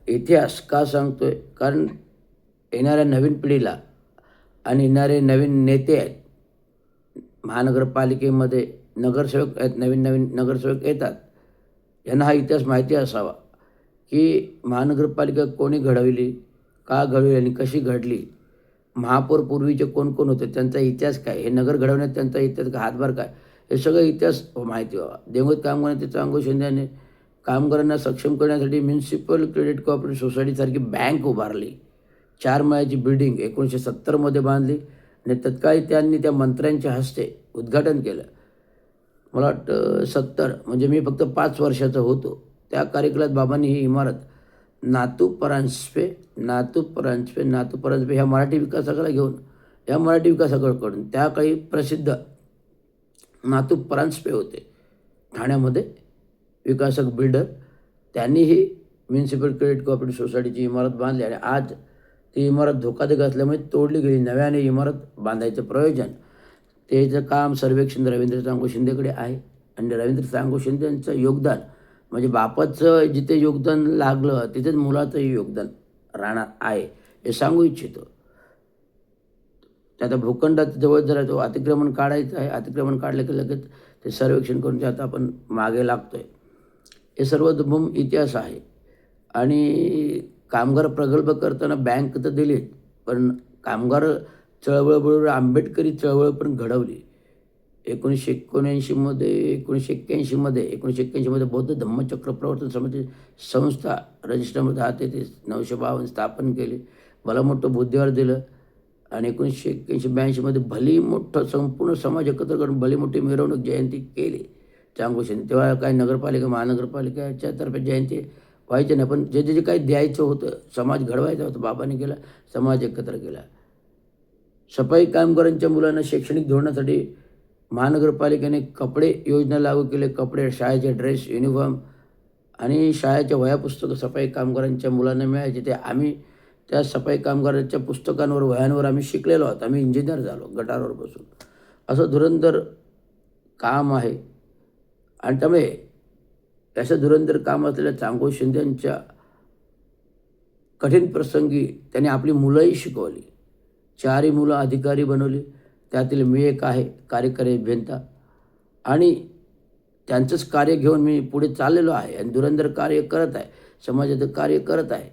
इतिहास का सांगतोय? कारण येणाऱ्या नवीन पिढीला आणि येणारे नवीन नेते आहेत, महानगरपालिकेमध्ये नगरसेवक आहेत, नवीन-नवीन नगरसेवक येतात. यांना हा इतिहास माहिती असावा, की महानगरपालिका कोणी घडवली, का घडवली आणि कशी घडली? महापौर पूर्वीचे कोण-कोण होते, त्यांचा इतिहास काय? हे नगर घडवण्यात त्यांचा इतिहास हातभार काय? हे सगळं इतिहास माहिती व्हावा. देवगत कामगार नेते चांगो शिंदे यांनी कामगारांना सक्षम करण्यासाठी म्युनिसिपल क्रेडिट कोऑपरेटिव्ह सोसायटीसारखी बँक उभारली. 4 मजल्याची बिल्डिंग 1970 मध्ये बांधली आणि तत्काळी त्यांनी त्या मंत्र्यांच्या हस्ते उद्घाटन केलं. मला वाटतं 70 म्हणजे मी फक्त 5 वर्षाचा होतो. त्या कार्यकालात बाबांनी ही इमारत नातू परांजपे ह्या मराठी विकासकाला घेऊन या मराठी विकासकाकडून त्या काही प्रसिद्ध नातू परांजपे होते ठाण्यामध्ये विकासक बिल्डर. त्यांनी ही म्युनिसिपल क्रेडिट कोऑपरेटिव्ह सोसायटीची इमारत बांधली आणि आज ती इमारत धोकादायक असल्यामुळे तोडली गेली. नव्याने इमारत बांधायचं प्रयोजन त्याचं काम सर्वेक्षण रवींद्र चांगो शिंदेकडे आहे आणि रवींद्र चांगो शिंदे यांचं योगदान म्हणजे बापाचं जिथे योगदान लागलं तिथेच मुलाचंही योगदान राहणार आहे हे सांगू इच्छितो. आता भूखंडात जवळ जरा तो अतिक्रमण काढायचं आहे. अतिक्रमण काढलं की लगेच ते सर्वेक्षण करून आता आपण मागे लागतोय. हे सर्व दुर्गम इतिहास आहे आणि कामगार प्रकल्प करताना बँक तर दिलीच, पण कामगार चळवळ आंबेडकरी चळवळ पण घडवली. 1981मध्ये बौद्ध धम्मचक्र प्रवर्तन समिती संस्था रजिस्टरमध्ये हात येते 952 स्थापन केली. भलं मोठं बुद्धिवार दिलं आणि 1981-82मध्ये भली मोठं संपूर्ण समाज एकत्र करून भली मोठी मिरवणूक जयंती केली चांगो शिंदे. तेव्हा काही नगरपालिका महानगरपालिकेच्या तर्फे जयंती व्हायचे नाही, पण जे जे काही द्यायचं होतं समाज घडवायचा होता बाबांनी केला, समाज एकत्र केला. सफाई कामगारांच्या मुलांना शैक्षणिक धोरणासाठी महानगरपालिकेने कपडे योजना लागू केले. कपडे, शाळेचे ड्रेस, युनिफॉर्म आणि शाळेच्या वह्या पुस्तकं सफाई कामगारांच्या मुलांना मिळायचे. ते आम्ही त्या सफाई कामगारांच्या पुस्तकांवर वह्यांवर आम्ही शिकलेलो आहोत. आम्ही इंजिनियर झालो गटारावर बसून. असं धुरंधर काम आहे आणि त्यामुळे त्याचं धुरंधर काम असलेल्या चांगो शिंदे यांच्या कठीण प्रसंगी त्यांनी आपली मुलंही शिकवली. 4ही मुलं अधिकारी बनवली. त्यातील मी एक आहे कार्यकारी अभियंता आणि त्यांचंच कार्य घेऊन मी पुढे चाललेलो आहे आणि धुरंधर कार्य करत आहे, समाजाचं कार्य करत आहे.